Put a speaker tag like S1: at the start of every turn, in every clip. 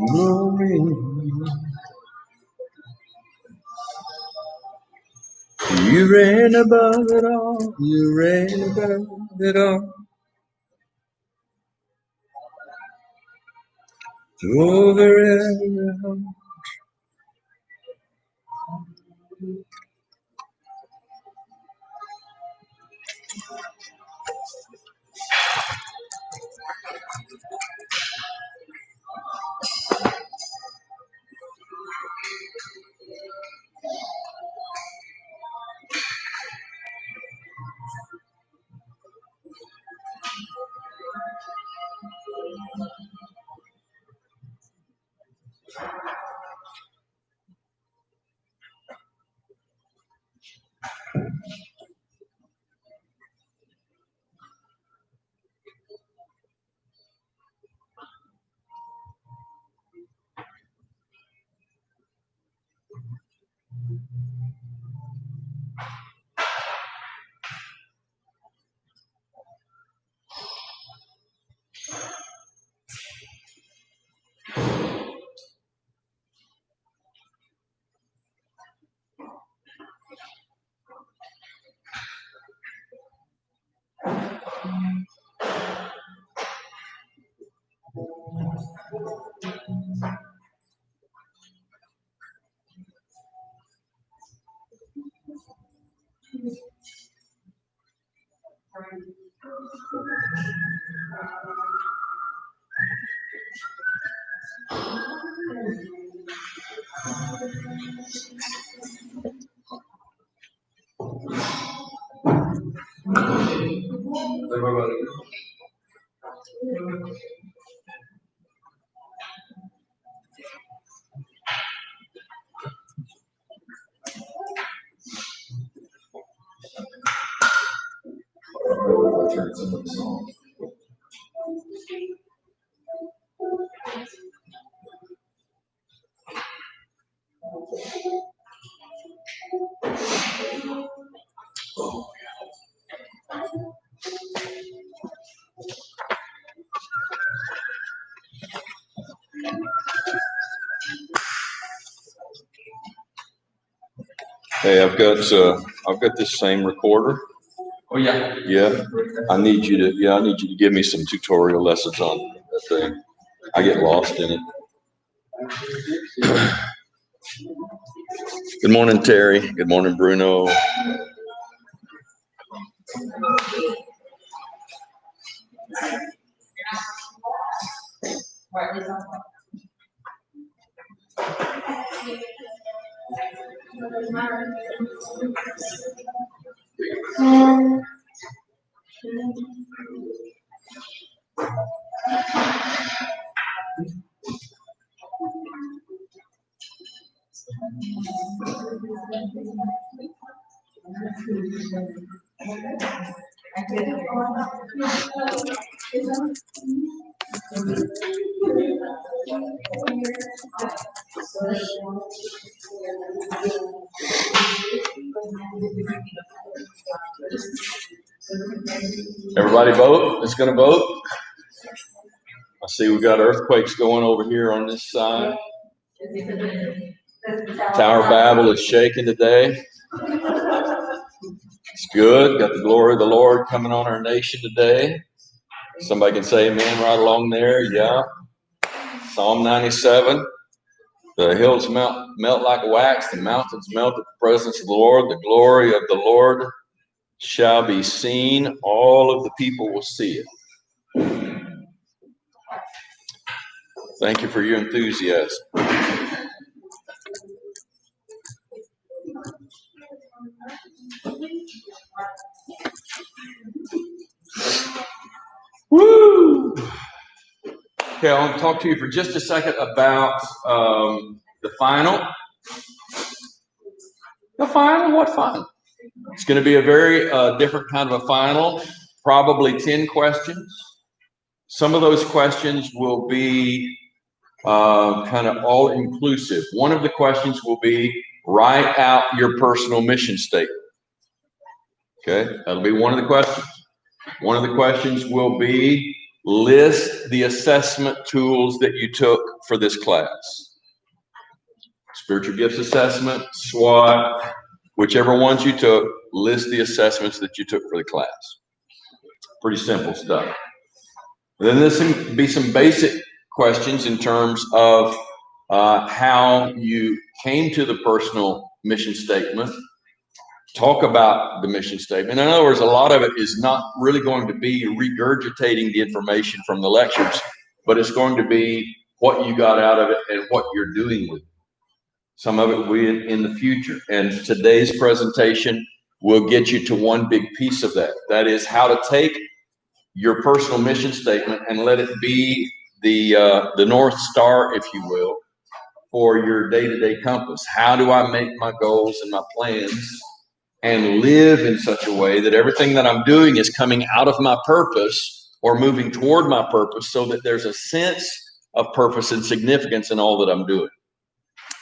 S1: Glory. You reign above it all. You reign above it all. Over every heart. Hey, I've got this same recorder.
S2: Oh yeah.
S1: Yeah. I need you to give me some tutorial lessons on that thing. I get lost in it. Good morning, Terry. Good morning, Bruno. Everybody vote. It's going to vote. I see we got earthquakes going over here on this side. Tower of Babel is shaking today. It's good. Got the glory of the Lord coming on our nation today. Somebody can say amen right along there. Yeah. Psalm 97. The hills melt like wax. The mountains melt at the presence of the Lord. The glory of the Lord shall be seen. All of the people will see it. Thank you for your enthusiasm. Woo! Okay, I want to talk to you for just a second about the final. The final? What final? It's going to be a very different kind of a final, probably 10 questions. Some of those questions will be kind of all-inclusive. One of the questions will be, write out your personal mission statement. Okay, that'll be one of the questions. One of the questions will be, list the assessment tools that you took for this class. Spiritual gifts assessment, SWOT, whichever ones you took, list the assessments that you took for the class. Pretty simple stuff. Then there's be some basic questions in terms of how you came to the personal mission statement. Talk about the mission statement. In other words, a lot of it is not really going to be regurgitating the information from the lectures, but it's going to be what you got out of it and what you're doing with it. Some of it will be in the future. And today's presentation will get you to one big piece of that. That is how to take your personal mission statement and let it be the North Star, if you will, for your day-to-day compass. How do I make my goals and my plans and live in such a way that everything that I'm doing is coming out of my purpose or moving toward my purpose, so that there's a sense of purpose and significance in all that I'm doing,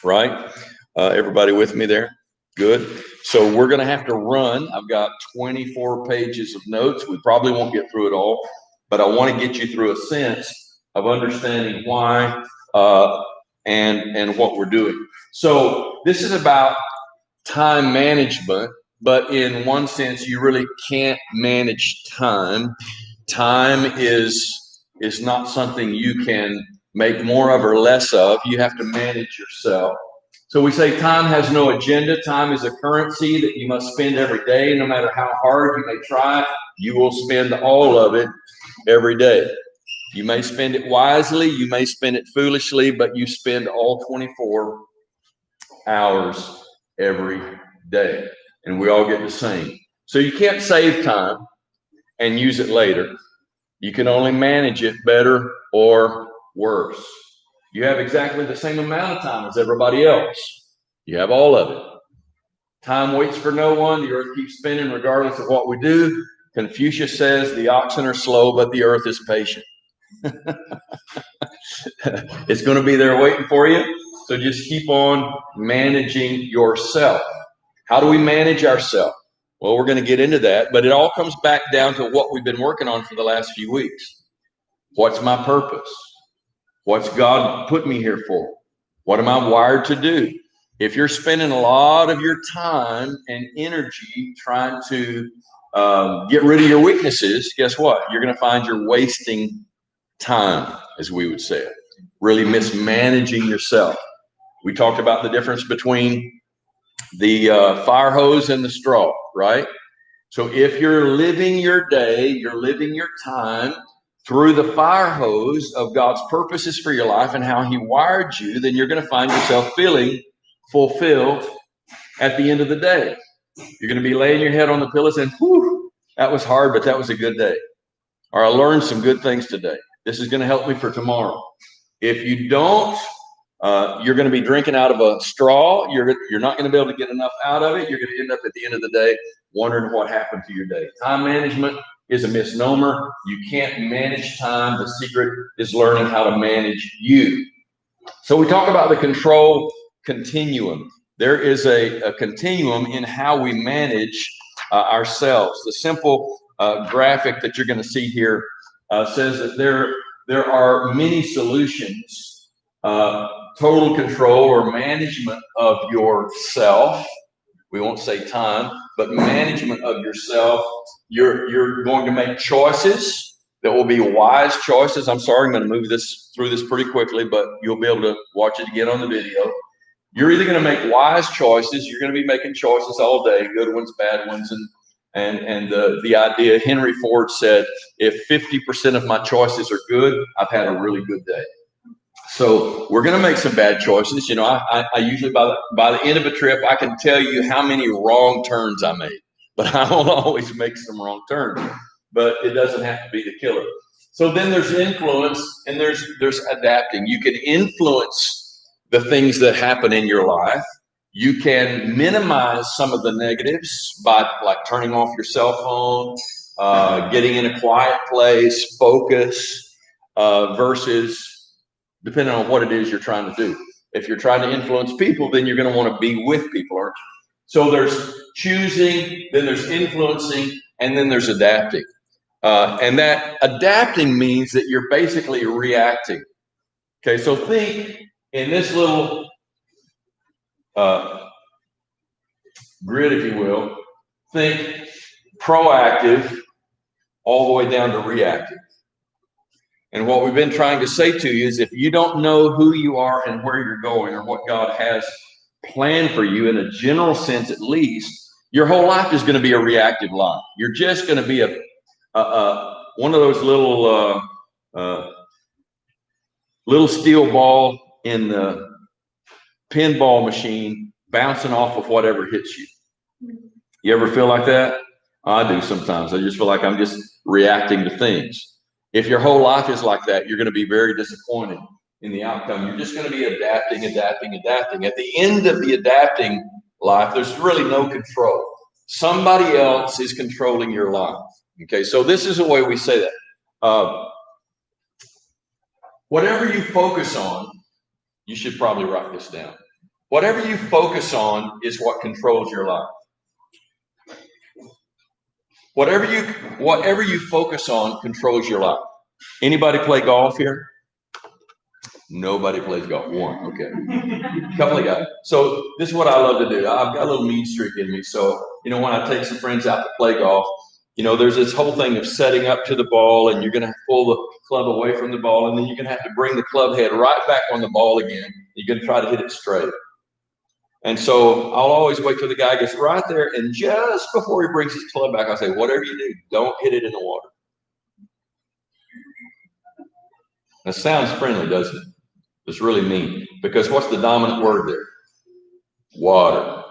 S1: right? Everybody with me there? Good. So we're going to have to run. I've got 24 pages of notes. We probably won't get through it all, but I want to get you through a sense of understanding why and what we're doing. So this is about time management, but in one sense, you really can't manage time. Time is not something you can make more of or less of. You have to manage yourself. So we say time has no agenda. Time is a currency that you must spend every day. No matter how hard you may try, you will spend all of it every day. You may spend it wisely, you may spend it foolishly, but you spend all 24 hours every day. And we all get the same. So you can't save time and use it later. You can only manage it better or worse. You have exactly the same amount of time as everybody else. You have all of it. Time waits for no one. The earth keeps spinning regardless of what we do. Confucius says the oxen are slow, but the earth is patient. It's going to be there waiting for you. So just keep on managing yourself. How do we manage ourselves? Well, we're going to get into that, but it all comes back down to what we've been working on for the last few weeks. What's my purpose? What's God put me here for? What am I wired to do? If you're spending a lot of your time and energy trying to get rid of your weaknesses, guess what? You're going to find you're wasting time, as we would say it, really mismanaging yourself. We talked about the difference between the fire hose and the straw, right? So if you're living your day, you're living your time through the fire hose of God's purposes for your life and how He wired you, then you're going to find yourself feeling fulfilled at the end of the day. You're going to be laying your head on the pillow saying, whew, that was hard, but that was a good day. Or I learned some good things today. This is going to help me for tomorrow. If you don't, you're going to be drinking out of a straw. You're not going to be able to get enough out of it. You're going to end up at the end of the day wondering what happened to your day. Time management is a misnomer. You can't manage time. The secret is learning how to manage you. So we talk about the control continuum. There is a continuum in how we manage ourselves. The simple graphic that you're going to see here says that there are many solutions. Total control or management of yourself. We won't say time, but management of yourself. You're going to make choices that will be wise choices. I'm sorry, I'm going to move through this pretty quickly, but you'll be able to watch it again on the video. You're either going to make wise choices. You're going to be making choices all day, good ones, bad ones, and the idea. Henry Ford said, if 50% of my choices are good, I've had a really good day. So we're going to make some bad choices. You know, I usually by the end of a trip, I can tell you how many wrong turns I made, but I will always make some wrong turns. But it doesn't have to be the killer. So then there's influence and there's adapting. You can influence the things that happen in your life. You can minimize some of the negatives by like turning off your cell phone, getting in a quiet place, focus, versus depending on what it is you're trying to do. If you're trying to influence people, then you're going to want to be with people, aren't you? So there's choosing, then there's influencing, and then there's adapting. And that adapting means that you're basically reacting. Okay, so think in this little grid, if you will, think proactive all the way down to reactive. And what we've been trying to say to you is if you don't know who you are and where you're going or what God has planned for you in a general sense at least, your whole life is going to be a reactive life. You're just going to be one of those little steel ball in the pinball machine bouncing off of whatever hits you. You ever feel like that? I do sometimes. I just feel like I'm just reacting to things. If your whole life is like that, you're going to be very disappointed in the outcome. You're just going to be adapting. At the end of the adapting life, there's really no control. Somebody else is controlling your life. Okay, so this is the way we say that. Whatever you focus on, you should probably write this down. Whatever you focus on is what controls your life. Whatever you focus on controls your life. Anybody play golf here? Nobody plays golf. One, okay. A couple of guys. So this is what I love to do. I've got a little mean streak in me. So, when I take some friends out to play golf, there's this whole thing of setting up to the ball, and you're going to pull the club away from the ball, and then you're going to have to bring the club head right back on the ball again. You're going to try to hit it straight. And so I'll always wait till the guy gets right there, and just before he brings his club back, I'll say, whatever you do, don't hit it in the water. That sounds friendly, doesn't it? It's really mean, because what's the dominant word there? Water.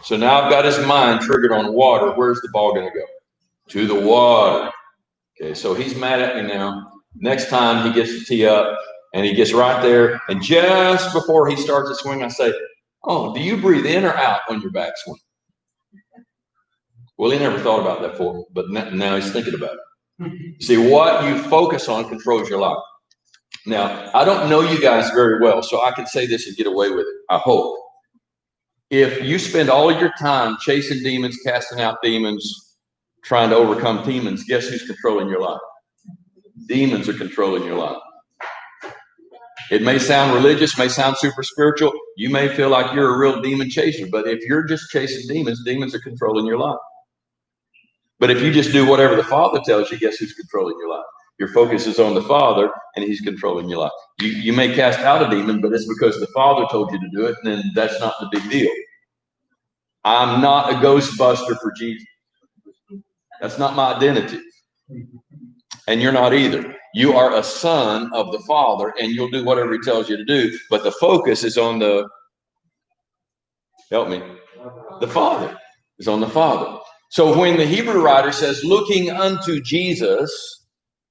S1: So now I've got his mind triggered on water. Where's the ball going to go? To the water. Okay, so he's mad at me now. Next time he gets to tee up, and he gets right there, and just before he starts to swing, I say, oh, do you breathe in or out on your backswing? Well, he never thought about that before, but now he's thinking about it. See, what you focus on controls your life. Now, I don't know you guys very well, so I can say this and get away with it, I hope. If you spend all of your time chasing demons, casting out demons, trying to overcome demons, guess who's controlling your life? Demons are controlling your life. It may sound religious, may sound super spiritual. You may feel like you're a real demon chaser, but if you're just chasing demons, demons are controlling your life. But if you just do whatever the Father tells you, guess who's controlling your life? Your focus is on the Father, and He's controlling your life. You may cast out a demon, but it's because the Father told you to do it, and then that's not the big deal. I'm not a Ghostbuster for Jesus. That's not my identity. And you're not either. You are a son of the Father, and you'll do whatever He tells you to do, but the focus is on the Father. Is on the Father. So when the Hebrew writer says, looking unto Jesus,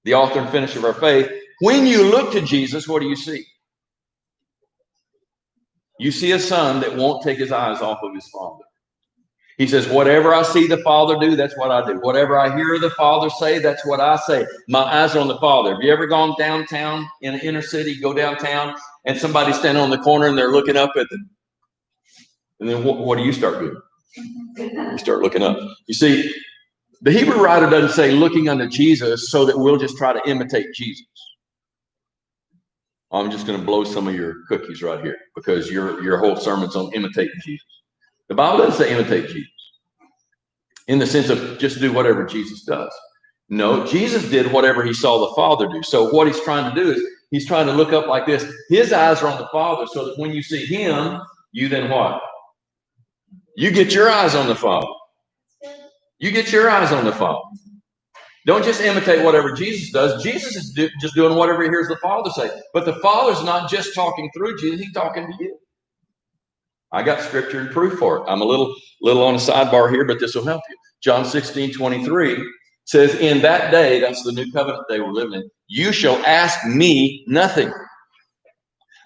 S1: the author and finisher of our faith, when you look to Jesus, what do you see? You see a son that won't take his eyes off of his Father. He says, whatever I see the Father do, that's what I do. Whatever I hear the Father say, that's what I say. My eyes are on the Father. Have you ever gone downtown in an inner city, go downtown, and somebody standing on the corner and they're looking up at them? And then what do you start doing? You start looking up. You see, the Hebrew writer doesn't say looking unto Jesus so that we'll just try to imitate Jesus. I'm just going to blow some of your cookies right here because your whole sermon's on imitating Jesus. The Bible doesn't say imitate Jesus in the sense of just do whatever Jesus does. No, Jesus did whatever He saw the Father do. So what He's trying to do is He's trying to look up like this. His eyes are on the Father so that when you see Him, you then what? You get your eyes on the Father. You get your eyes on the Father. Don't just imitate whatever Jesus does. Jesus is just doing whatever He hears the Father say. But the Father's not just talking through Jesus. He's talking to you. I got scripture and proof for it. I'm a little on a sidebar here, but this will help you. John 16:23 says, in that day, that's the new covenant day we're living in, you shall ask me nothing.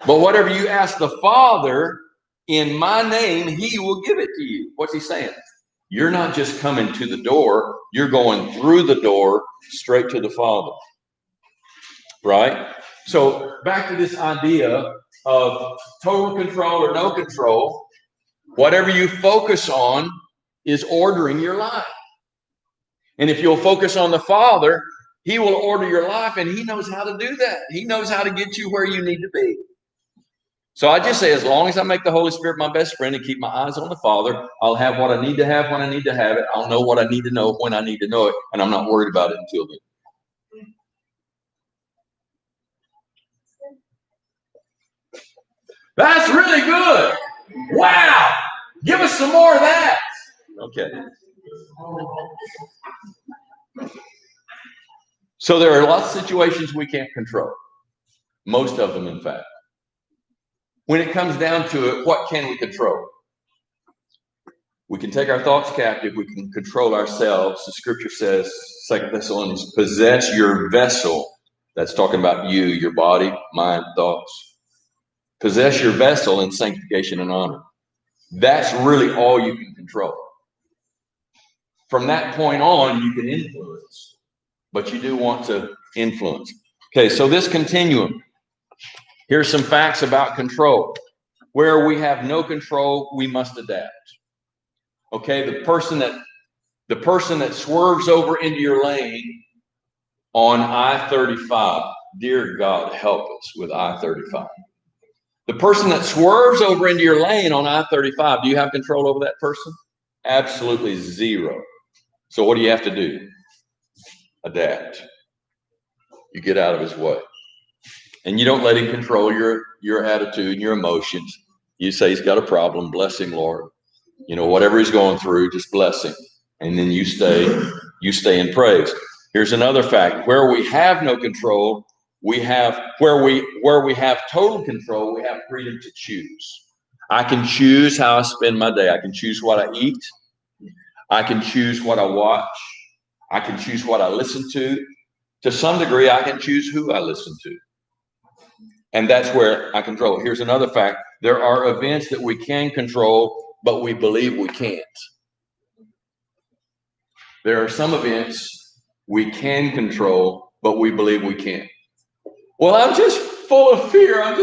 S1: But whatever you ask the Father in my name, He will give it to you. What's He saying? You're not just coming to the door. You're going through the door straight to the Father. Right? So back to this idea of total control or no control. Whatever you focus on is ordering your life. And if you'll focus on the Father, He will order your life, and He knows how to do that. He knows how to get you where you need to be. So I just say, as long as I make the Holy Spirit my best friend and keep my eyes on the Father, I'll have what I need to have when I need to have it. I'll know what I need to know when I need to know it, and I'm not worried about it until then. That's really good. Wow. Give us some more of that. Okay. So there are lots of situations we can't control. Most of them, in fact. When it comes down to it, what can we control? We can take our thoughts captive. We can control ourselves. The scripture says, 2 Thessalonians, possess your vessel. That's talking about you, your body, mind, thoughts. Possess your vessel in sanctification and honor. That's really all you can control. From that point on, you can influence, but you do want to influence. Okay, so this continuum. Here's some facts about control. Where we have no control, we must adapt. Okay, the person that swerves over into your lane on I-35, dear God, help us with I-35. The person that swerves over into your lane on I-35, do you have control over that person? Absolutely zero. So what do you have to do? Adapt. You get out of his way. And you don't let him control your attitude and your emotions. You say he's got a problem, bless him, Lord. You know, whatever he's going through, just bless him. And then you stay in praise. Here's another fact. Where we have no control, where we have total control, we have freedom to choose. I can choose how I spend my day. I can choose what I eat. I can choose what I watch. I can choose what I listen to. To some degree, I can choose who I listen to. And that's where I control. Here's another fact. There are events that we can control, but we believe we can't. There are some events we can control, but we believe we can't. Well, I'm just full of fear. I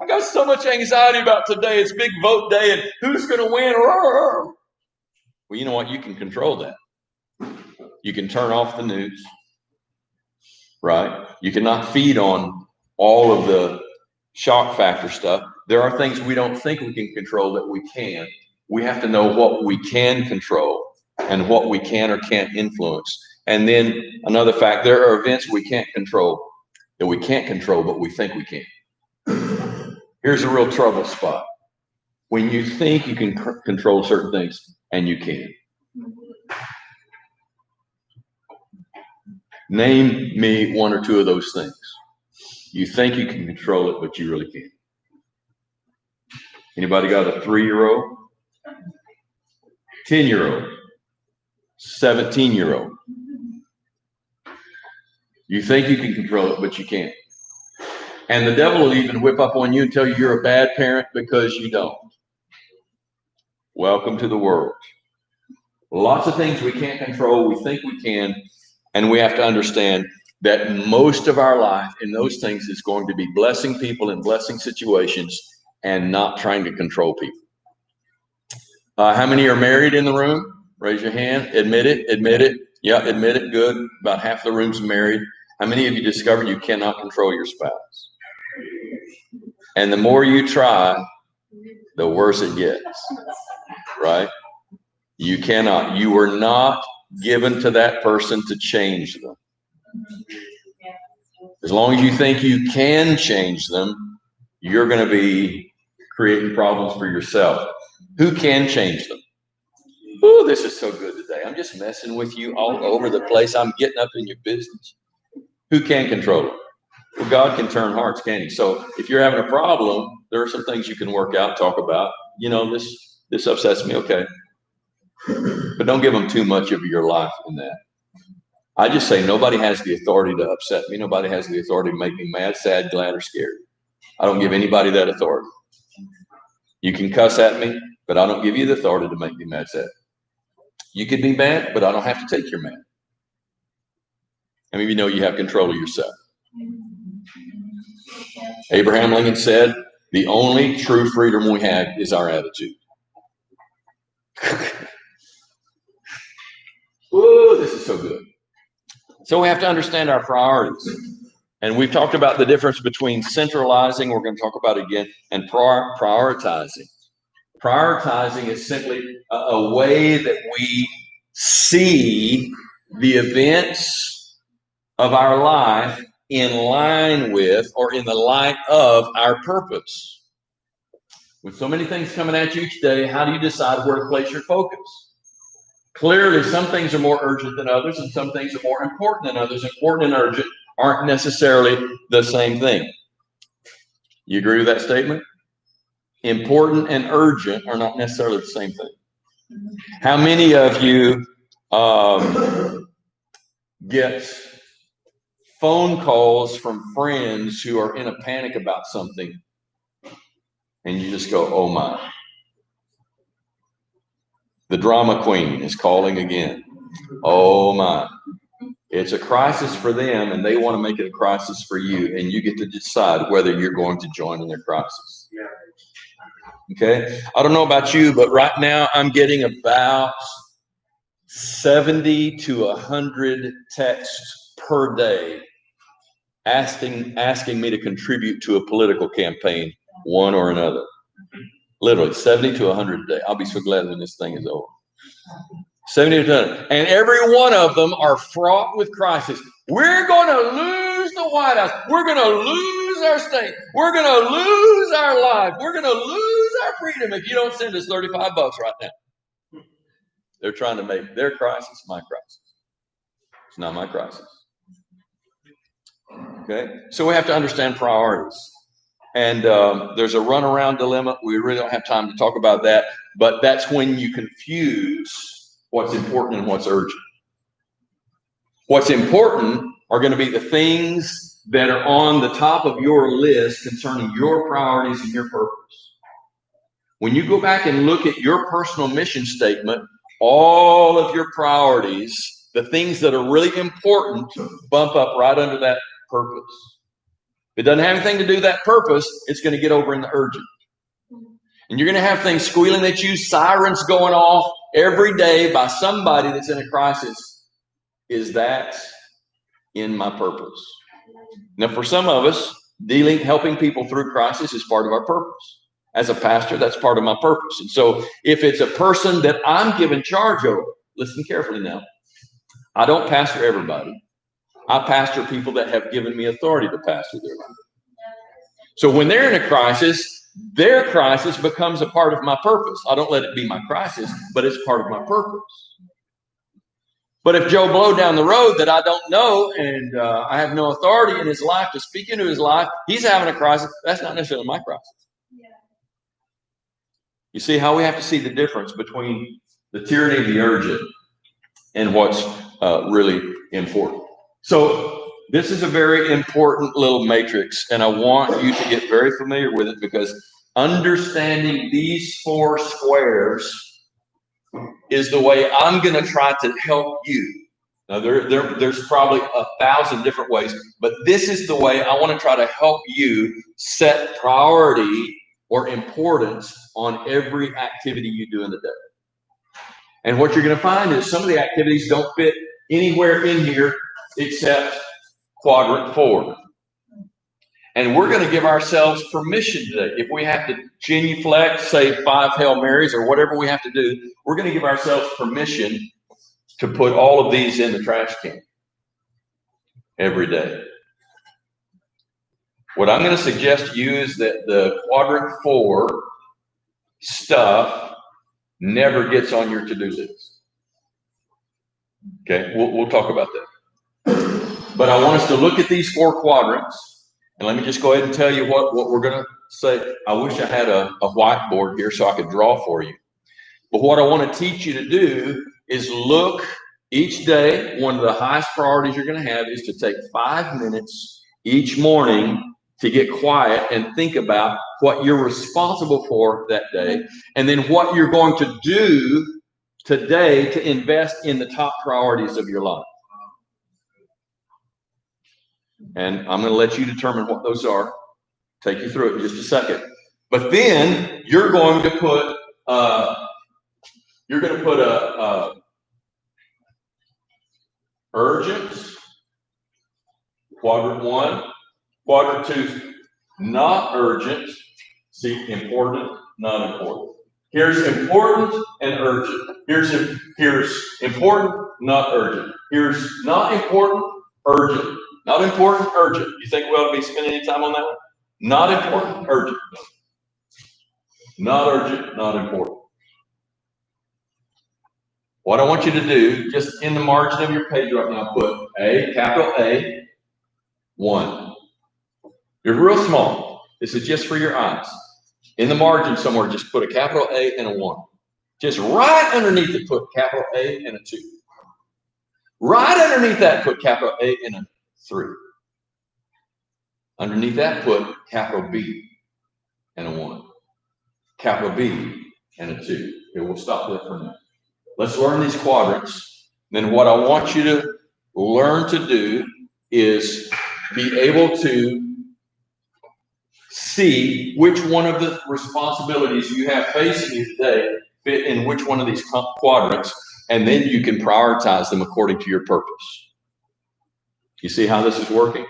S1: got so much anxiety about today. It's big vote day, and who's going to win? Well, you know what? You can control that. You can turn off the news, right? You cannot feed on all of the shock factor stuff. There are things we don't think we can control that we can. We have to know what we can control and what we can or can't influence. And then another fact, there are events we can't control, but we think we can. Here's a real trouble spot. When you think you can control certain things and you can. Name me one or two of those things. You think you can control it, but you really can't. Anybody got a 3-year-old? 10-year-old? 17-year-old? You think you can control it, but you can't. And the devil will even whip up on you and tell you you're a bad parent because you don't. Welcome to the world. Lots of things we can't control, we think we can, and we have to understand that most of our life in those things is going to be blessing people in blessing situations and not trying to control people. How many are married in the room? Raise your hand. Admit it. Yeah, admit it. Good. About half the room's married. How many of you discovered you cannot control your spouse? And the more you try, the worse it gets, right? You cannot. You were not given to that person to change them. As long as you think you can change them, you're going to be creating problems for yourself. Who can change them? Oh, this is so good today. I'm just messing with you all over the place. I'm getting up in your business. Who can control it? Well, God can turn hearts, can he? So if you're having a problem, there are some things you can work out, talk about. You know, this upsets me, okay. But don't give them too much of your life in that. I just say nobody has the authority to upset me. Nobody has the authority to make me mad, sad, glad, or scared. I don't give anybody that authority. You can cuss at me, but I don't give you the authority to make me mad, sad. You could be mad, but I don't have to take your mad. How many of you know you have control of yourself? Abraham Lincoln said, the only true freedom we have is our attitude. Ooh, Woo, this is so good. So we have to understand our priorities. And we've talked about the difference between centralizing, we're going to talk about it again, and prioritizing. Prioritizing is simply a way that we see the events of our life in line with or in the light of our purpose. With so many things coming at you today, how do you decide where to place your focus? Clearly, some things are more urgent than others, and some things are more important than others. Important and urgent aren't necessarily the same thing. You agree with that statement? Important and urgent are not necessarily the same thing. How many of you get phone calls from friends who are in a panic about something, and you just go, oh my. The drama queen is calling again. Oh my. It's a crisis for them, and they want to make it a crisis for you, and you get to decide whether you're going to join in their crisis. Okay? I don't know about you, but right now I'm getting about 70 to 100 texts per day asking me to contribute to a political campaign, one or another. Literally 70 to 100 a day. I'll be so glad when this thing is over. 70 to 100. And every one of them are fraught with crisis. We're going to lose the White House. We're going to lose our state. We're going to lose our life. We're going to lose our freedom if you don't send us $35 right now. They're trying to make their crisis my crisis. It's not my crisis. Okay? So we have to understand priorities. And there's a runaround dilemma. We really don't have time to talk about that. But that's when you confuse what's important and what's urgent. What's important are going to be the things that are on the top of your list concerning your priorities and your purpose. When you go back and look at your personal mission statement, all of your priorities, the things that are really important, bump up right under that purpose. If it doesn't have anything to do with that purpose, it's going to get over in the urgent. And you're going to have things squealing at you, sirens going off every day by somebody that's in a crisis. Is that in my purpose? Now, for some of us, helping people through crisis is part of our purpose. As a pastor, that's part of my purpose. And so if it's a person that I'm given charge over, listen carefully now. I don't pastor everybody. I pastor people that have given me authority to pastor their life. So when they're in a crisis, their crisis becomes a part of my purpose. I don't let it be my crisis, but it's part of my purpose. But if Joe Blow down the road that I don't know and I have no authority in his life to speak into his life, he's having a crisis, that's not necessarily my crisis. Yeah. You see how we have to see the difference between the tyranny of the urgent and what's really important. So this is a very important little matrix, and I want you to get very familiar with it because understanding these 4 squares is the way I'm going to try to help you. Now, there's probably 1,000 different ways, but this is the way I want to try to help you set priority or importance on every activity you do in the day. And what you're going to find is some of the activities don't fit anywhere in here except Quadrant 4. And we're going to give ourselves permission today. If we have to genuflect, say 5 Hail Marys or whatever we have to do, we're going to give ourselves permission to put all of these in the trash can every day. What I'm going to suggest to you is that the Quadrant 4 stuff never gets on your to-do list. Okay, we'll talk about that. But I want us to look at these 4 quadrants, and let me just go ahead and tell you what we're going to say. I wish I had a whiteboard here so I could draw for you. But what I want to teach you to do is look each day. One of the highest priorities you're going to have is to take 5 minutes each morning to get quiet and think about what you're responsible for that day, and then what you're going to do today to invest in the top priorities of your life. And I'm going to let you determine what those are. Take you through it in just a second. But then you're going to put urgent. Quadrant 1. Quadrant 2, not urgent. See, important, not important. Here's important and urgent. Here's important, not urgent. Here's not important, urgent. Not important, urgent. You think we ought to be spending any time on that one? Not important, urgent. Not urgent, not important. What I want you to do, just in the margin of your page right now, put A, capital A, 1. You're real small. This is just for your eyes. In the margin somewhere, just put a capital A and a 1. Just right underneath it, put capital A and a 2. Right underneath that, put capital A and a 3. Underneath that, put capital B and a 1. Capital B and a 2. Okay, we'll stop there for a minute. Let's learn these quadrants. Then what I want you to learn to do is be able to see which one of the responsibilities you have facing you today fit in which one of these quadrants, and then you can prioritize them according to your purpose. You see how this is working?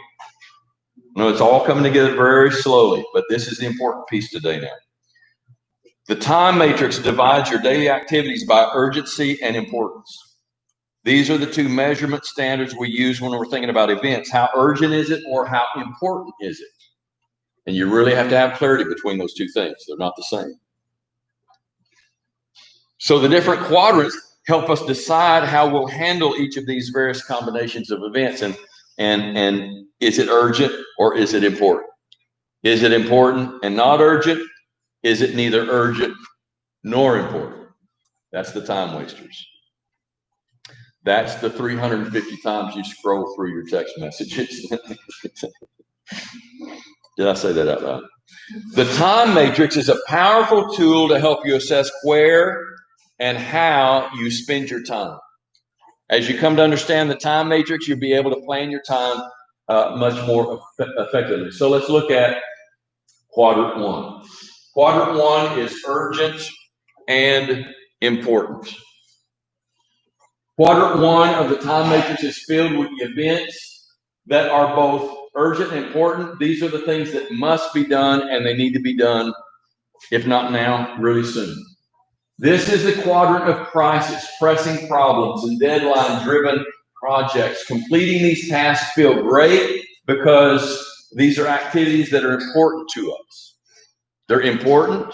S1: No, it's all coming together very slowly, but this is the important piece today now. The time matrix divides your daily activities by urgency and importance. These are the two measurement standards we use when we're thinking about events. How urgent is it, or how important is it? And you really have to have clarity between those two things. They're not the same. So the different quadrants help us decide how we'll handle each of these various combinations of events. And is it urgent or is it important? Is it important and not urgent? Is it neither urgent nor important? That's the time wasters. That's the 350 times you scroll through your text messages. Did I say that out loud? The time matrix is a powerful tool to help you assess where and how you spend your time. As you come to understand the time matrix, you'll be able to plan your time much more effectively. So let's look at quadrant 1. Quadrant 1 is urgent and important. Quadrant 1 of the time matrix is filled with the events that are both urgent and important. These are the things that must be done, and they need to be done, if not now, really soon. This is the quadrant of crisis, pressing problems, and deadline-driven projects. Completing these tasks feel great because these are activities that are important to us. They're important.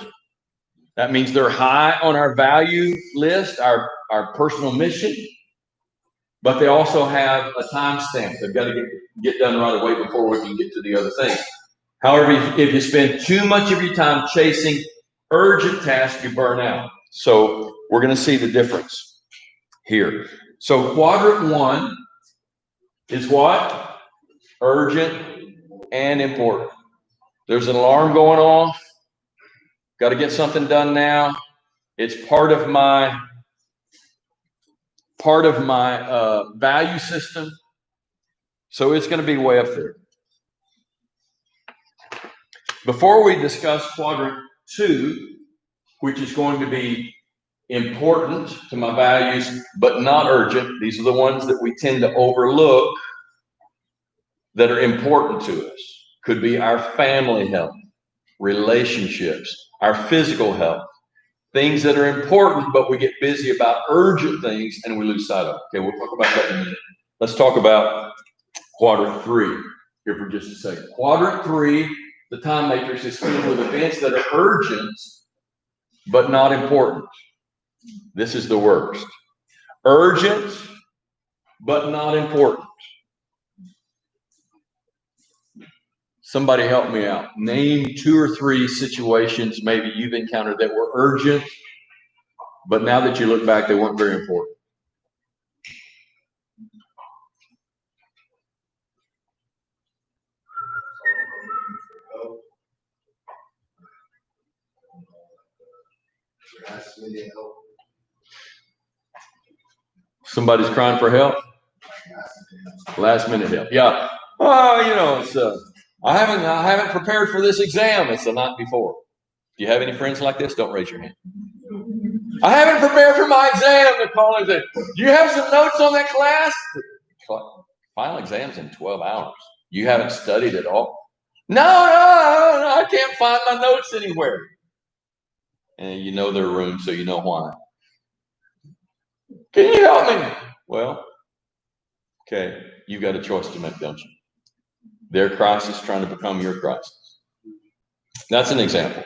S1: That means they're high on our value list, our personal mission, but they also have a time stamp. They've got to get done right away before we can get to the other things. However, if you spend too much of your time chasing urgent tasks, you burn out. So we're going to see the difference here. So quadrant 1 is what? Urgent and important. There's an alarm going off. Got to get something done now. It's part of my value system. So it's going to be way up there. Before we discuss quadrant 2, which is going to be important to my values, but not urgent. These are the ones that we tend to overlook that are important to us. Could be our family health, relationships, our physical health, things that are important, but we get busy about urgent things and we lose sight of it. Okay, we'll talk about that in a minute. Let's talk about quadrant 3 here for just a second. Quadrant 3, the time matrix, is filled with events that are urgent, but not important. This is the worst. Urgent, but not important. Somebody help me out. Name 2 or 3 situations maybe you've encountered that were urgent, but now that you look back, they weren't very important. Somebody's crying for help. Last minute help. Yeah. Oh, it's I haven't prepared for this exam. It's the night before. Do you have any friends like this? Don't raise your hand. I haven't prepared for my exam. They're calling and say, do you have some notes on that class? final exam's in 12 hours. You haven't studied at all? No, I can't find my notes anywhere. And you know their room, so you know why. Can you help me? Well, okay, you've got a choice to make, don't you? Their crisis trying to become your crisis. That's an example.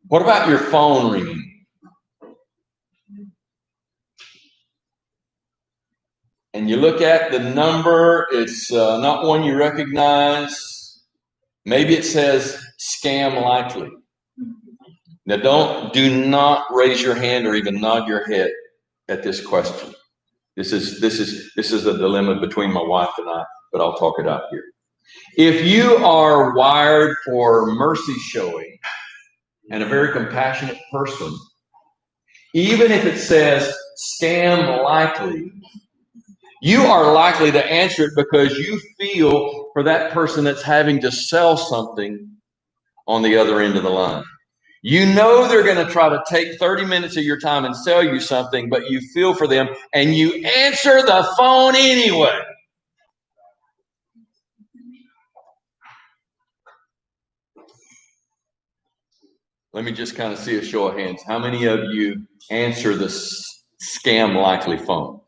S1: What about your phone ringing? And you look at the number, it's not one you recognize. Maybe it says scam likely. Now do not raise your hand or even nod your head at this question. This is a dilemma between my wife and I, but I'll talk it out here. If you are wired for mercy showing and a very compassionate person, even if it says scam likely, you are likely to answer it because you feel for that person that's having to sell something on the other end of the line. You know they're going to try to take 30 minutes of your time and sell you something, but you feel for them and you answer the phone anyway. Let me just kind of see a show of hands. How many of you answer the scam likely phone?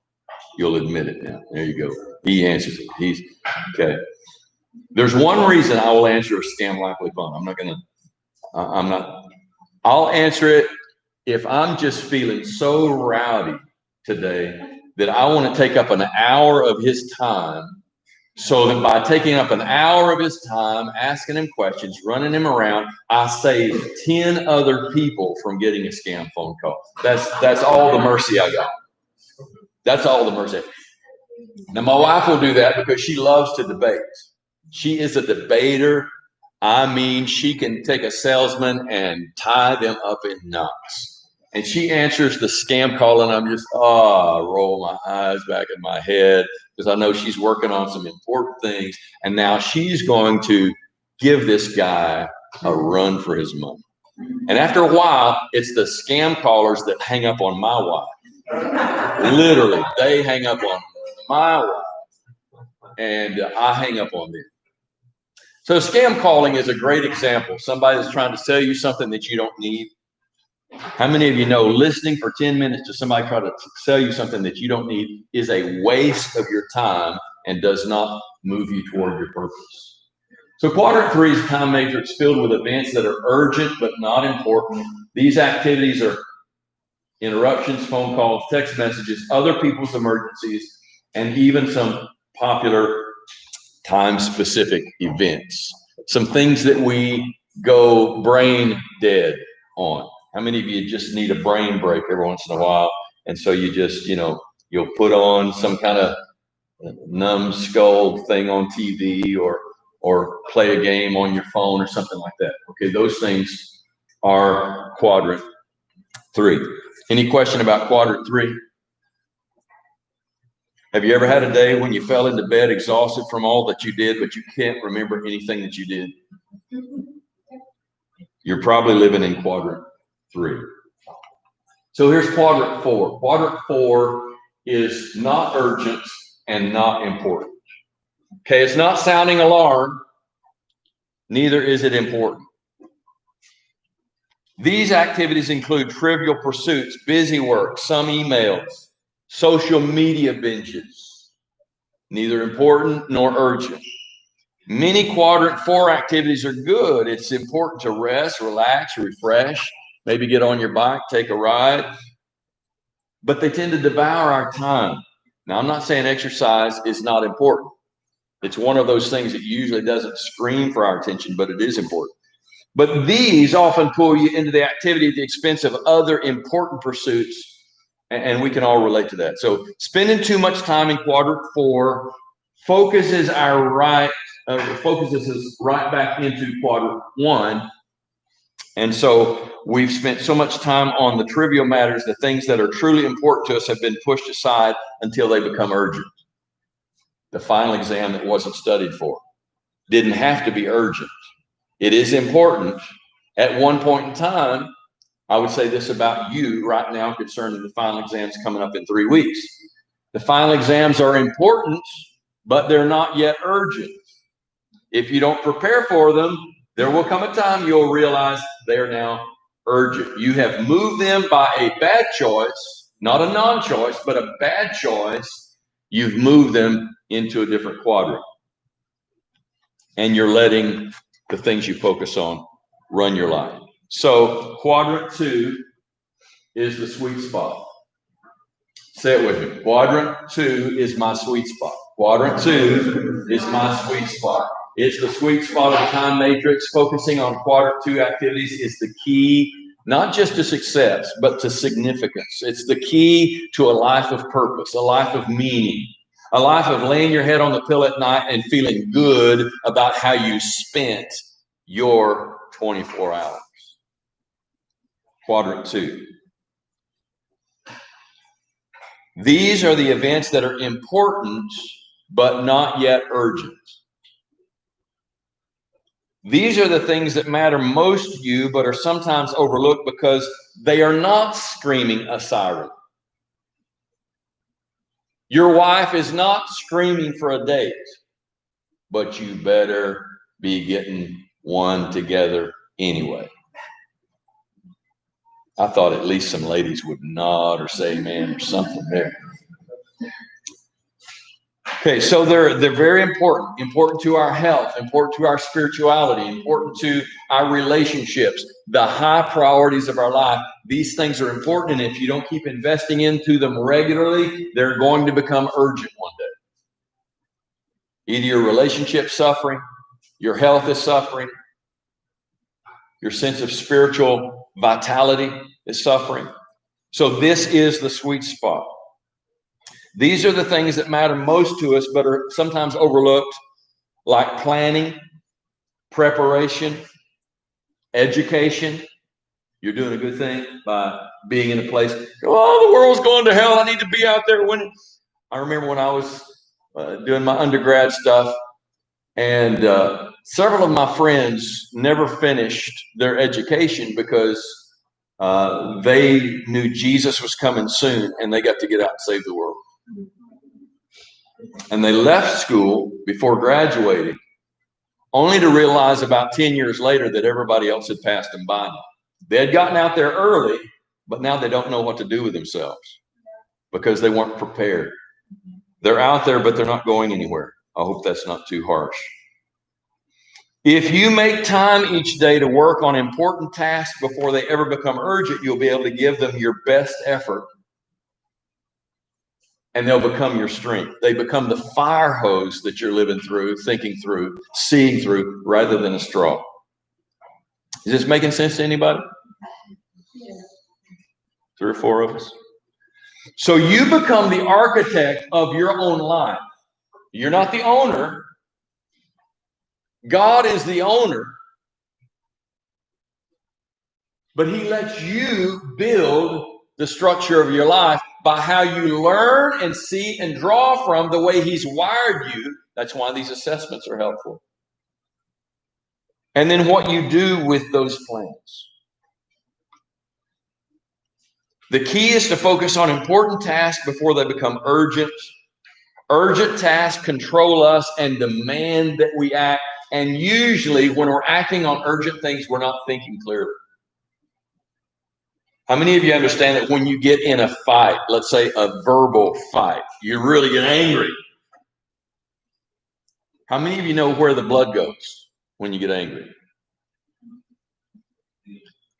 S1: You'll admit it now. There you go. He answers it. He's okay. There's one reason I will answer a scam likely phone. I'll answer it if I'm just feeling so rowdy today that I want to take up an hour of his time, so that by taking up an hour of his time, asking him questions, running him around, I save 10 other people from getting a scam phone call. That's all the mercy I got. That's all the mercy. Now, my wife will do that because she loves to debate. She is a debater. I mean, she can take a salesman and tie them up in knots. And she answers the scam call, and I'm just, roll my eyes back in my head because I know she's working on some important things. And now she's going to give this guy a run for his money. And after a while, it's the scam callers that hang up on my wife. Literally, they hang up on my wife, and I hang up on them. So scam calling is a great example. Somebody that's trying to sell you something that you don't need. How many of you know listening for 10 minutes to somebody try to sell you something that you don't need is a waste of your time and does not move you toward your purpose? So quadrant 3 is a time matrix filled with events that are urgent but not important. These activities are interruptions, phone calls, text messages, other people's emergencies, and even some popular time-specific events. Some things that we go brain dead on. How many of you just need a brain break every once in a while? And so you just, you'll put on some kind of numbskull thing on TV or play a game on your phone or something like that. Okay, those things are quadrant 3. Any question about quadrant 3? Have you ever had a day when you fell into bed exhausted from all that you did, but you can't remember anything that you did? You're probably living in quadrant 3. So here's quadrant 4. Quadrant 4 is not urgent and not important. Okay, it's not sounding alarm, neither is it important. These activities include trivial pursuits, busy work, some emails, social media binges, neither important nor urgent. Many quadrant 4 activities are good. It's important to rest, relax, refresh, maybe get on your bike, take a ride, but they tend to devour our time. Now, I'm not saying exercise is not important. It's one of those things that usually doesn't scream for our attention, but it is important. But these often pull you into the activity at the expense of other important pursuits, and we can all relate to that. So spending too much time in quadrant 4 focuses us right back into quadrant 1. And so we've spent so much time on the trivial matters, the things that are truly important to us have been pushed aside until they become urgent. The final exam that wasn't studied for didn't have to be urgent. It is important at one point in time. I would say this about you right now concerning the final exams coming up in 3 weeks. The final exams are important, but they're not yet urgent. If you don't prepare for them, there will come a time you'll realize they are now urgent. You have moved them by a bad choice, not a non-choice, but a bad choice. You've moved them into a different quadrant. And you're letting the things you focus on run your life. So quadrant 2 is the sweet spot. Say it with me. Quadrant 2 is my sweet spot. Quadrant 2 is my sweet spot. It's the sweet spot of the time matrix. Focusing on quadrant 2 activities is the key, not just to success, but to significance. It's the key to a life of purpose, a life of meaning, a life of laying your head on the pillow at night and feeling good about how you spent your 24 hours. Quadrant 2. These are the events that are important, but not yet urgent. These are the things that matter most to you, but are sometimes overlooked because they are not screaming a siren. Your wife is not screaming for a date, but you better be getting one together anyway. I thought at least some ladies would nod or say amen or something there. Okay, so they're very important to our health, important to our spirituality, important to our relationships, the high priorities of our life. These things are important, and if you don't keep investing into them regularly, they're going to become urgent one day. Either your relationship's suffering, your health is suffering, your sense of spiritual vitality is suffering. So this is the sweet spot. These are the things that matter most to us, but are sometimes overlooked, like planning, preparation, education. You're doing a good thing by being in a place, oh, the world's going to hell. I need to be out there winning. I remember when I was doing my undergrad stuff, and several of my friends never finished their education because they knew Jesus was coming soon, and they got to get out and save the world. And they left school before graduating, only to realize about 10 years later that everybody else had passed them by. They had gotten out there early, but now they don't know what to do with themselves because they weren't prepared. They're out there, but they're not going anywhere. I hope that's not too harsh. If you make time each day to work on important tasks before they ever become urgent, you'll be able to give them your best effort. And they'll become your strength. They become the fire hose that you're living through, thinking through, seeing through, rather than a straw. Is this making sense to anybody? Yeah. 3 or 4 of us. So you become the architect of your own life. You're not the owner. God is the owner. But he lets you build the structure of your life by how you learn and see and draw from the way he's wired you. That's why these assessments are helpful. And then what you do with those plans. The key is to focus on important tasks before they become urgent. Urgent tasks control us and demand that we act. And usually when we're acting on urgent things, we're not thinking clearly. How many of you understand that when you get in a fight, let's say a verbal fight, you really get angry? How many of you know where the blood goes when you get angry?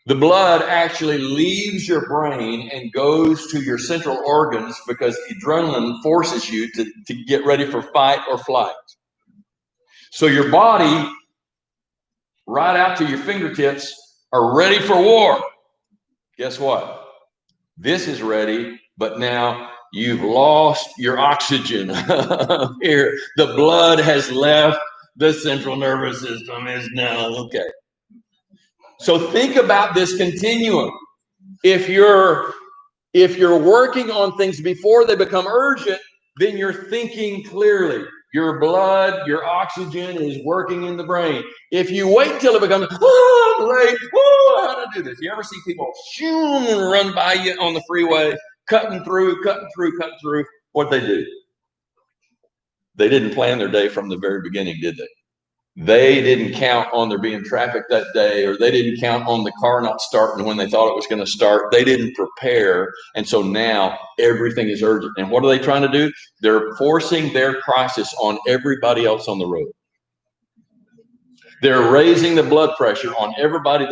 S1: The blood actually leaves your brain and goes to your central organs because adrenaline forces you to get ready for fight or flight. So your body, right out to your fingertips, are ready for war. Guess what? This is ready, but now you've lost your oxygen. Here, the blood has left the central nervous system. Is now okay. So think about this continuum. If you're working on things before they become urgent, then you're thinking clearly. Your blood, your oxygen is working in the brain. If you wait till it becomes, oh, I'm late, oh, how to do this? You ever see people run by you on the freeway, cutting through? What'd they do? They didn't plan their day from the very beginning, did they? They didn't count on there being traffic that day, or they didn't count on the car not starting when they thought it was going to start. They didn't prepare. And so now everything is urgent. And what are they trying to do? They're forcing their crisis on everybody else on the road. They're raising the blood pressure on everybody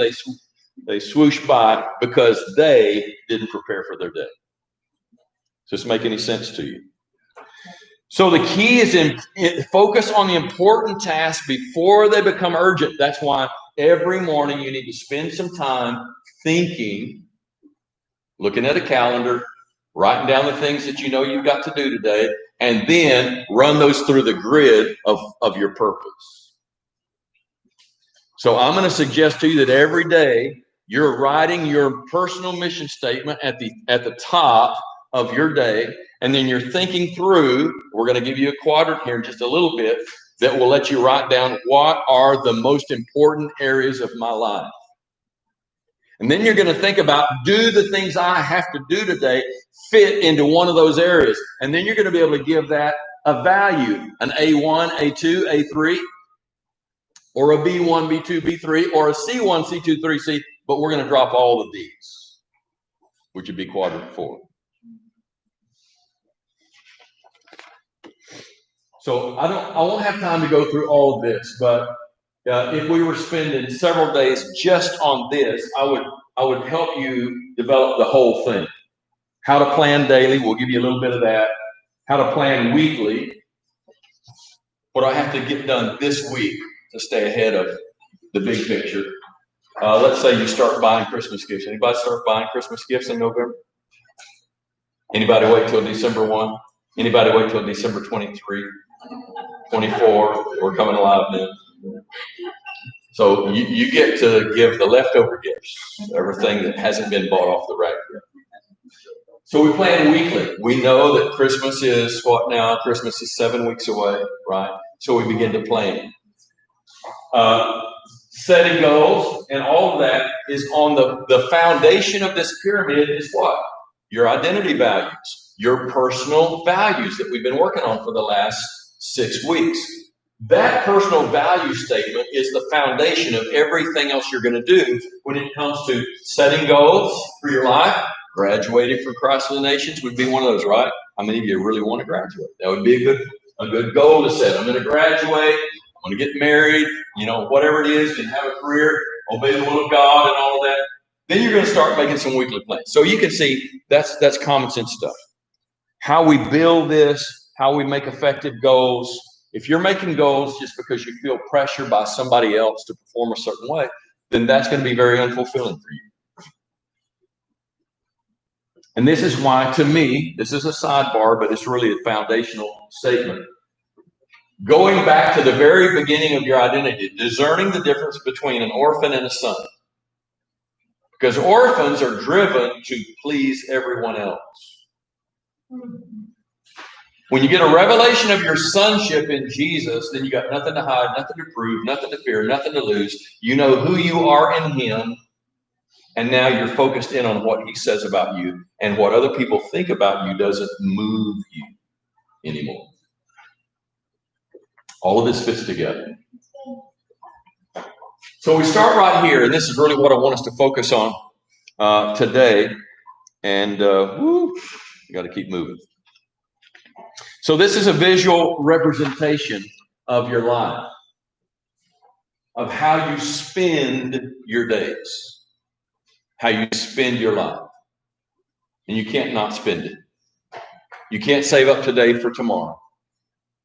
S1: they swoosh by because they didn't prepare for their day. Does this make any sense to you? So the key is focus on the important tasks before they become urgent. That's why every morning you need to spend some time thinking, looking at a calendar, writing down the things that you know you've got to do today, and then run those through the grid of your purpose. So I'm going to suggest to you that every day you're writing your personal mission statement at the top of your day, and then you're thinking through, we're going to give you a quadrant here in just a little bit that will let you write down what are the most important areas of my life. And then you're going to think about, do the things I have to do today fit into one of those areas? And then you're going to be able to give that a value, an A1, A2, A3, or a B1, B2, B3, or a C1, C2, 3C, but we're going to drop all of these, which would be quadrant 4. So I won't have time to go through all of this, but if we were spending several days just on this, I would help you develop the whole thing. How to plan daily, we'll give you a little bit of that. How to plan weekly, what I have to get done this week to stay ahead of the big picture. Let's say you start buying Christmas gifts. Anybody start buying Christmas gifts in November? Anybody wait till December 1? Anybody wait till December 23, 24? We're coming alive then. So you get to give the leftover gifts, everything that hasn't been bought off the rack yet. So we plan weekly. We know that Christmas is what now? Christmas is 7 weeks away, right? So we begin to plan. Setting goals and all of that is on the foundation of this pyramid is what? Your identity values, your personal values that we've been working on for the last 6 weeks. That personal value statement is the foundation of everything else you're going to do when it comes to setting goals for your life. Graduating from Christ of the Nations would be one of those, right? How many of you really want to graduate? That would be a good goal to set. I'm going to graduate. I'm going to get married. Whatever it is, and have a career, obey the will of God, and all of that. Then you're going to start making some weekly plans. So you can see that's common sense stuff. How we build this, how we make effective goals. If you're making goals just because you feel pressure by somebody else to perform a certain way, then that's going to be very unfulfilling for you. And this is why, to me, this is a sidebar, but it's really a foundational statement. Going back to the very beginning of your identity, discerning the difference between an orphan and a son. Because orphans are driven to please everyone else. When you get a revelation of your sonship in Jesus, then you got nothing to hide, nothing to prove, nothing to fear, nothing to lose. You know who you are in Him, and now you're focused in on what He says about you, and what other people think about you doesn't move you anymore. All of this fits together. So we start right here, and this is really what I want us to focus on today. And you got to keep moving. So this is a visual representation of your life, of how you spend your days, how you spend your life. And you can't not spend it. You can't save up today for tomorrow.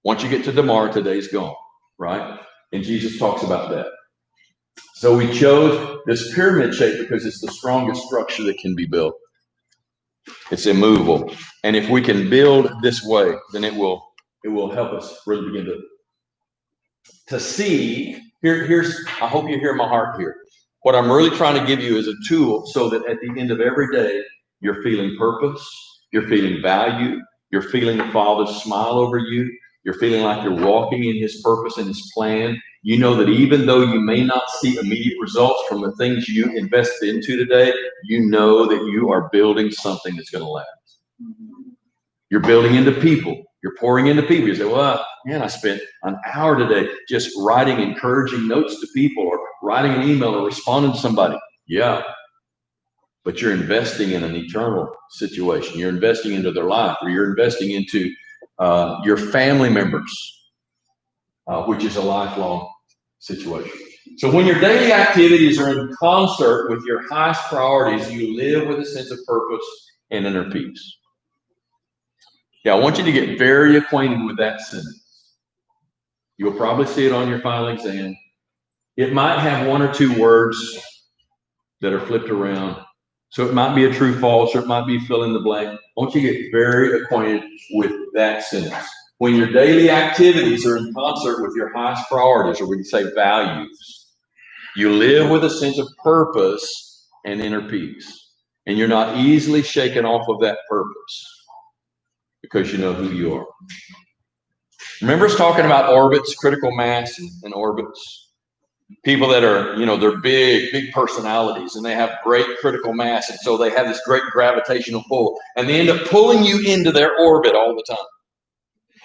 S1: Once you get to tomorrow, today's gone, right? And Jesus talks about that. So we chose this pyramid shape because it's the strongest structure that can be built. It's immovable. And if we can build this way, then it will help us really begin to see. I hope you hear my heart here. What I'm really trying to give you is a tool so that at the end of every day, you're feeling purpose, you're feeling value, you're feeling the Father's smile over you, You're feeling like you're walking in his purpose and his plan. You know that even though you may not see immediate results from the things you invested into today, you know that you are building something that's going to last. You're building into people. You're pouring into people. You say, well, man, I spent an hour today just writing encouraging notes to people or writing an email or responding to somebody. Yeah. But you're investing in an eternal situation. You're investing into their life, or you're investing into your family members, which is a lifelong situation. So when your daily activities are in concert with your highest priorities, you live with a sense of purpose and inner peace. Yeah, I want you to get very acquainted with that sentence. You'll probably see it on your final exam. It might have one or two words that are flipped around. So it might be a true false, or it might be fill in the blank. I want you to get very acquainted with that sentence. When your daily activities are in concert with your highest priorities, or we can say values, you live with a sense of purpose and inner peace. And you're not easily shaken off of that purpose because you know who you are. Remember us talking about orbits, critical mass and orbits? People that are, they're big personalities, and they have great critical mass, and so they have this great gravitational pull, and they end up pulling you into their orbit all the time.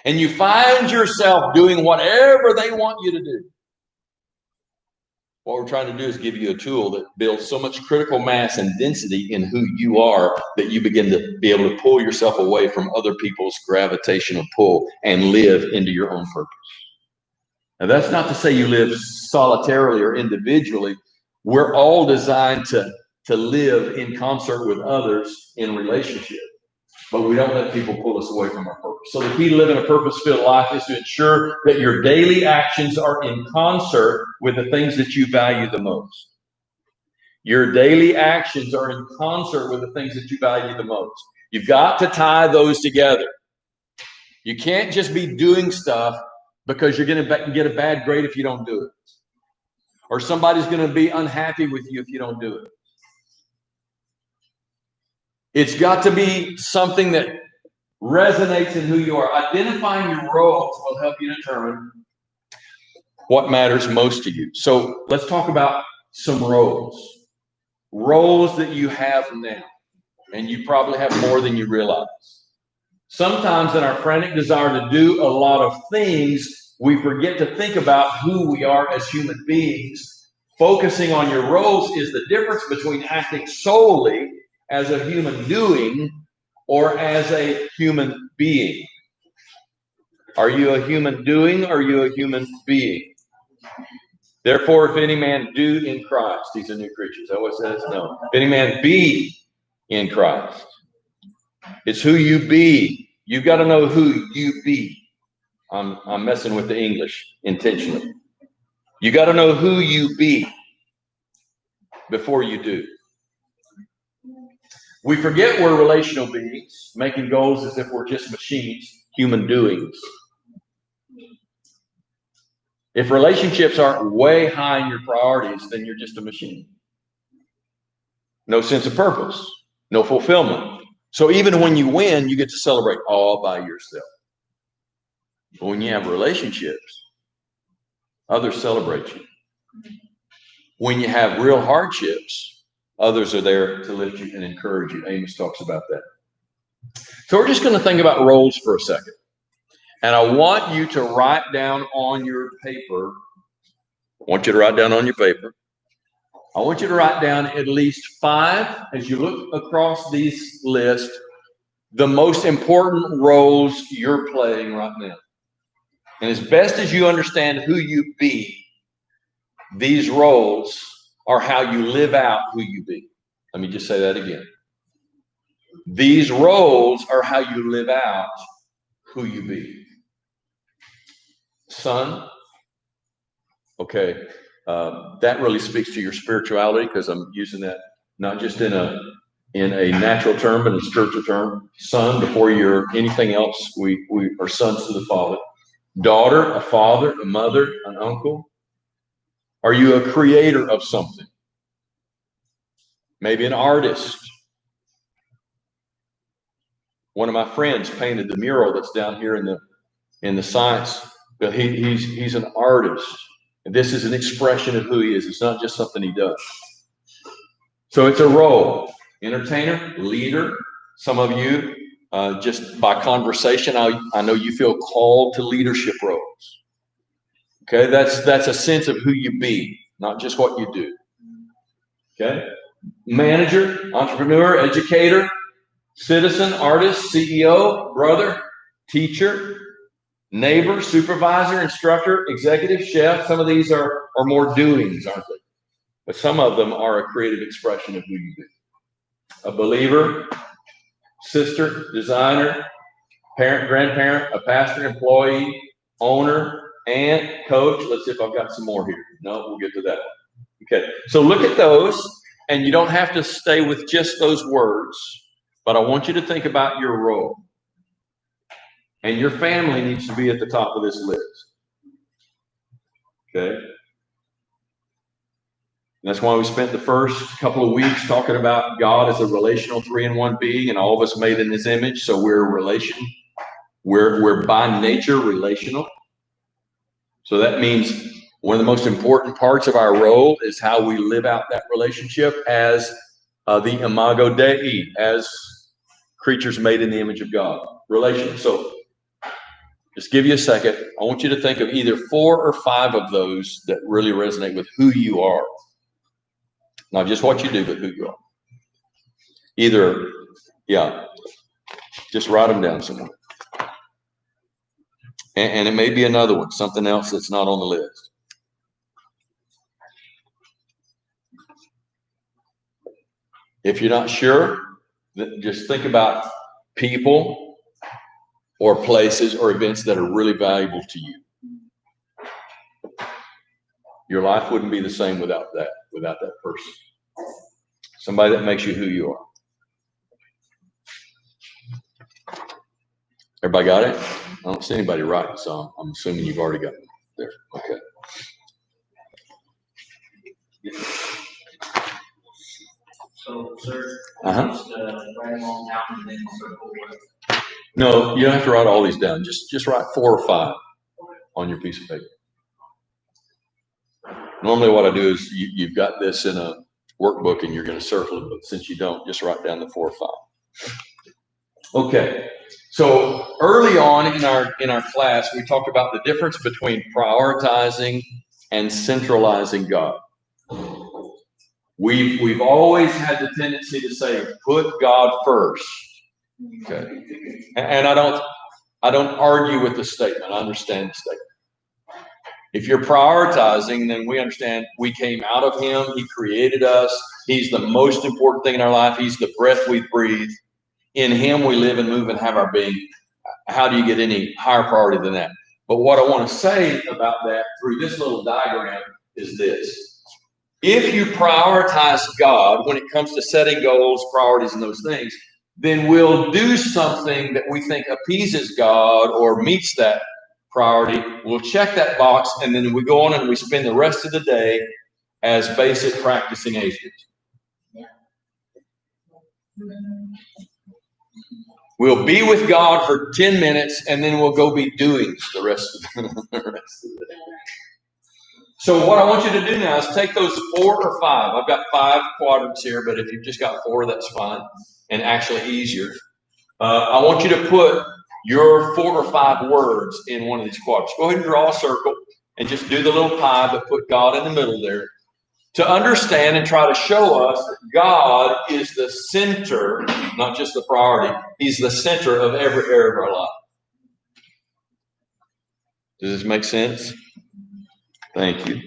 S1: And you find yourself doing whatever they want you to do. What we're trying to do is give you a tool that builds so much critical mass and density in who you are that you begin to be able to pull yourself away from other people's gravitational pull and live into your own purpose. Now, that's not to say you live solitarily or individually. We're all designed to live in concert with others in relationship, but we don't let people pull us away from our purpose. So the key to living a purpose-filled life is to ensure that your daily actions are in concert with the things that you value the most. Your daily actions are in concert with the things that you value the most. You've got to tie those together. You can't just be doing stuff because you're going to get a bad grade if you don't do it. Or somebody's going to be unhappy with you if you don't do it. It's got to be something that resonates in who you are. Identifying your roles will help you determine what matters most to you. So let's talk about some roles. Roles that you have now. And you probably have more than you realize. Sometimes in our frantic desire to do a lot of things, we forget to think about who we are as human beings. Focusing on your roles is the difference between acting solely as a human doing or as a human being. Are you a human doing or are you a human being? Therefore, if any man do in Christ, he's a new creature. Is that what it says? No. If any man be in Christ, it's who you be. You've got to know who you be. I'm messing with the English intentionally. You got to know who you be before you do. We forget we're relational beings, making goals as if we're just machines, human doings. If relationships aren't way high in your priorities, then you're just a machine. No sense of purpose, no fulfillment. So even when you win, you get to celebrate all by yourself. But when you have relationships, others celebrate you. When you have real hardships, others are there to lift you and encourage you. Amos talks about that. So we're just going to think about roles for a second. And I want you to write down on your paper. I want you to write down on your paper. I want you to write down at least 5, as you look across these lists, the most important roles you're playing right now. And as best as you understand who you be, these roles are how you live out who you be. Let me just say that again. These roles are how you live out who you be. Son, okay, that really speaks to your spirituality because I'm using that not just in a natural term, but in a spiritual term. Son, before you're anything else, we are sons to the Father. Daughter, a father, a mother, an uncle. Are you a creator of something? Maybe an artist. One of my friends painted the mural that's down here in in the science, but he's an artist. And this is an expression of who he is. It's not just something he does. So it's a role. Entertainer, leader. Some of you, just by conversation, I know you feel called to leadership roles. Okay, that's a sense of who you be, not just what you do. Okay, manager, entrepreneur, educator, citizen, artist, CEO, brother, teacher, neighbor, supervisor, instructor, executive, chef. Some of these are more doings, aren't they? But some of them are a creative expression of who you be. A believer, sister, designer, parent, grandparent, a pastor, employee, owner, aunt, coach. Let's see if I've got some more here. No, we'll get to that. Okay, so look at those, and you don't have to stay with just those words, but I want you to think about your role. And your family needs to be at the top of this list. Okay? And that's why we spent the first couple of weeks talking about God as a relational 3-in-1 being, and all of us made in his image, so we're a relation. We're by nature relational. So that means one of the most important parts of our role is how we live out that relationship as the imago Dei, as creatures made in the image of God. Relational. So just give you a second. I want you to think of either 4 or 5 of those that really resonate with who you are. Not just what you do, but who you are. Either, just write them down somewhere. And it may be another one, something else that's not on the list. If you're not sure, just think about people or places or events that are really valuable to you. Your life wouldn't be the same without that person. Somebody that makes you who you are. Everybody got it? I don't see anybody writing, so I'm assuming you've already got it there. Okay.
S2: So, sir, just write them all down and then circle.
S1: No, you don't have to write all these down. Just write 4 or 5 on your piece of paper. Normally what I do is you've got this in a workbook and you're going to circle it, but since you don't, just write down the 4 or 5. Okay. So early on in our class, we talked about the difference between prioritizing and centralizing God. We've always had the tendency to say, put God first. Okay. And I don't argue with the statement. I understand the statement. If you're prioritizing, then we understand we came out of him. He created us. He's the most important thing in our life. He's the breath we breathe. In him we live and move and have our being. How do you get any higher priority than that? But what I want to say about that through this little diagram is this. If you prioritize God when it comes to setting goals, priorities, and those things, then we'll do something that we think appeases God or meets that priority. We'll check that box, and then we go on and we spend the rest of the day as basic practicing atheists. We'll be with God for 10 minutes, and then we'll go be doings the rest of the day. So what I want you to do now is take those 4 or 5. I've got 5 quadrants here, but if you've just got 4, that's fine, and actually easier. I want you to put your 4 or 5 words in one of these quadrants. Go ahead and draw a circle and just do the little pie, but put God in the middle there. To understand and try to show us that God is the center, not just the priority. He's the center of every area of our life. Does this make sense? Thank you.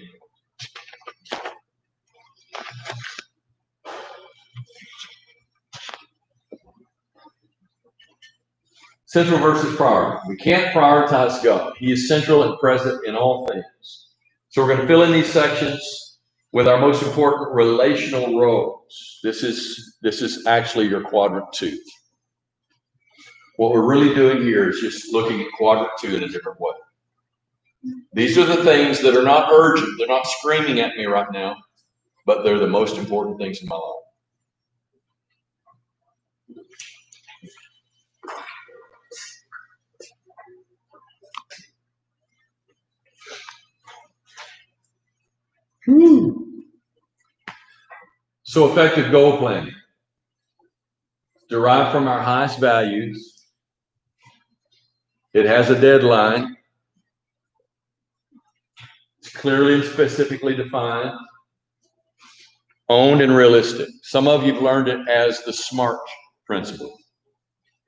S1: Central versus priority. We can't prioritize God. He is central and present in all things. So we're going to fill in these sections with our most important relational roles. This is actually your quadrant 2. What we're really doing here is just looking at quadrant 2 in a different way. These are the things that are not urgent. They're not screaming at me right now, but they're the most important things in my life. So effective goal planning. Derived from our highest values. It has a deadline. It's clearly and specifically defined. Owned and realistic. Some of you've learned it as the SMART principle.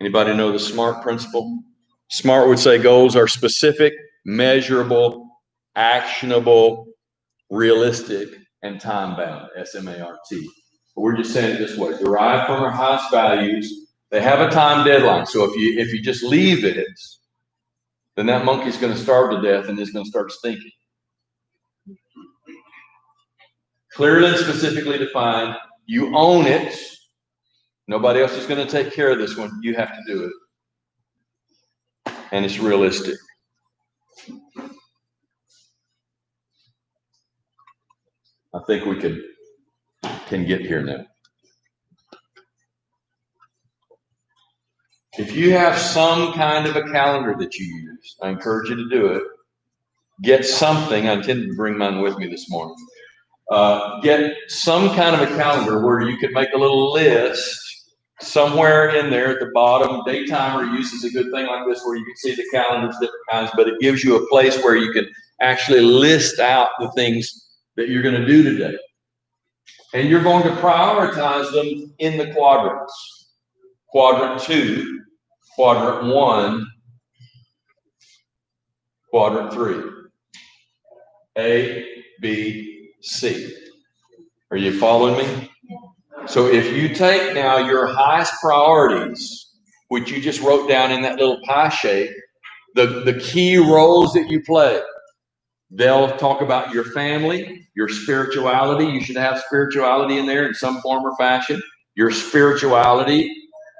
S1: Anybody know the SMART principle? SMART would say goals are specific, measurable, actionable, realistic, and time-bound, S-M-A-R-T. We're just saying it this way, derived from our highest values. They have a time deadline. So if you just leave it, then that monkey's going to starve to death and it's going to start stinking. Clearly and specifically defined. You own it. Nobody else is going to take care of this one. You have to do it. And it's realistic. I think we can get here now. If you have some kind of a calendar that you use, I encourage you to do it. Get something. I intended to bring mine with me this morning. Get some kind of a calendar where you can make a little list somewhere in there at the bottom. Daytimer uses a good thing like this where you can see the calendars, different kinds, but it gives you a place where you can actually list out the things that you're going to do today. And you're going to prioritize them in the quadrants. Quadrant 2, Quadrant 1, Quadrant 3. A, B, C. Are you following me? So if you take now your highest priorities, which you just wrote down in that little pie shape, the key roles that you play, they'll talk about your family, your spirituality. You should have spirituality in there in some form or fashion. Your spirituality,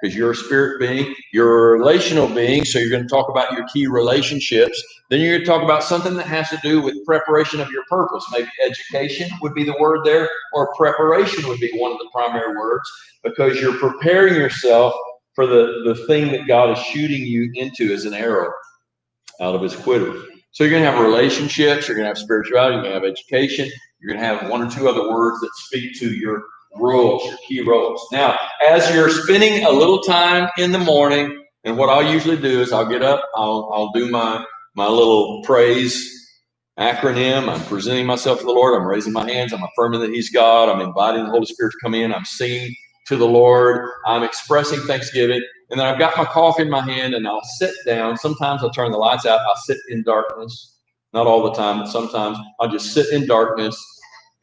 S1: because you're a spirit being, you're a relational being, so you're going to talk about your key relationships. Then you're going to talk about something that has to do with preparation of your purpose. Maybe education would be the word there, or preparation would be one of the primary words, because you're preparing yourself for the thing that God is shooting you into as an arrow out of his quiver. So you're going to have relationships, you're going to have spirituality, you're going to have education, you're going to have one or two other words that speak to your roles, your key roles. Now, as you're spending a little time in the morning, and what I'll usually do is I'll get up, I'll do my little praise acronym. I'm presenting myself to the Lord. I'm raising my hands. I'm affirming that he's God. I'm inviting the Holy Spirit to come in. I'm singing to the Lord. I'm expressing thanksgiving. And then I've got my coffee in my hand and I'll sit down. Sometimes I'll turn the lights out. I'll sit in darkness. Not all the time, but sometimes I'll just sit in darkness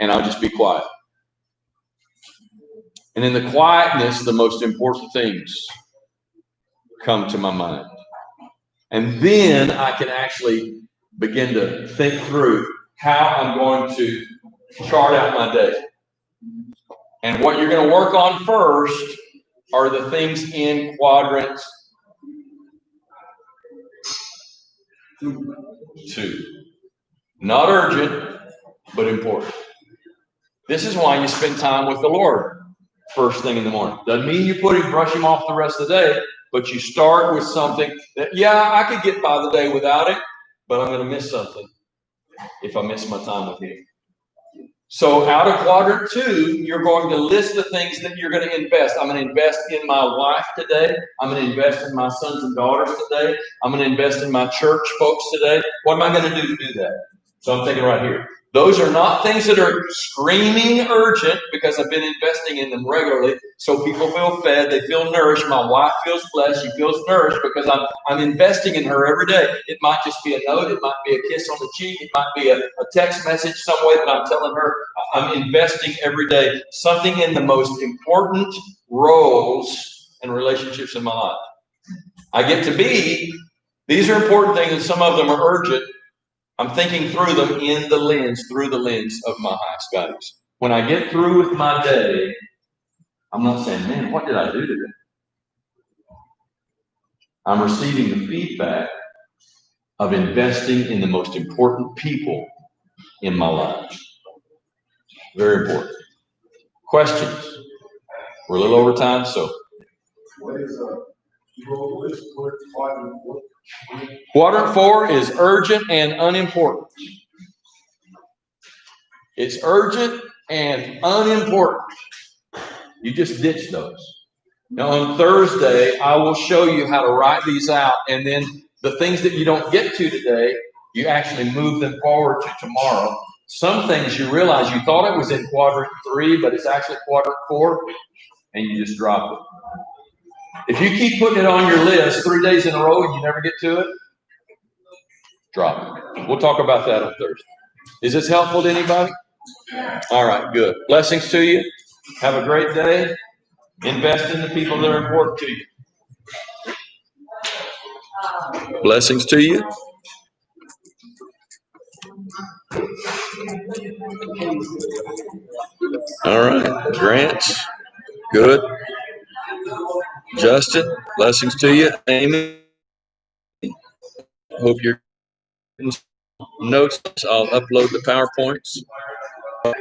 S1: and I'll just be quiet. And in the quietness, the most important things come to my mind. And then I can actually begin to think through how I'm going to chart out my day. And what you're going to work on first are the things in quadrant 2. Not urgent, but important. This is why you spend time with the Lord first thing in the morning. Doesn't mean you brush him off the rest of the day, but you start with something that, yeah, I could get by the day without it, but I'm going to miss something if I miss my time with him. So out of quadrant 2, you're going to list the things that you're going to invest. I'm going to invest in my wife today. I'm going to invest in my sons and daughters today. I'm going to invest in my church folks today. What am I going to do that? So I'm thinking right here. Those are not things that are screaming urgent because I've been investing in them regularly. So people feel fed, they feel nourished. My wife feels blessed, she feels nourished because I'm investing in her every day. It might just be a note, it might be a kiss on the cheek, it might be a text message some way that I'm telling her I'm investing every day. Something in the most important roles and relationships in my life. I get to be, these are important things and some of them are urgent. I'm thinking through them through the lens of my highest values. When I get through with my day, I'm not saying, man, what did I do today? I'm receiving the feedback of investing in the most important people in my life. Very important. Questions? We're a little over time, so. Quadrant 4 is urgent and unimportant. It's urgent and unimportant. You just ditch those. Now on Thursday, I will show you how to write these out, and then the things that you don't get to today, you actually move them forward to tomorrow. Some things you realize you thought it was in quadrant 3, but it's actually quadrant 4, and you just drop it. If you keep putting it on your list 3 days in a row and you never get to it, drop it. We'll talk about that on Thursday. Is this helpful to anybody? All right, good. Blessings to you. Have a great day. Invest in the people that are important to you. Blessings to you. All right, Grant. Good. Justin, blessings to you. Amy, hope you're getting notes. I'll upload the PowerPoints.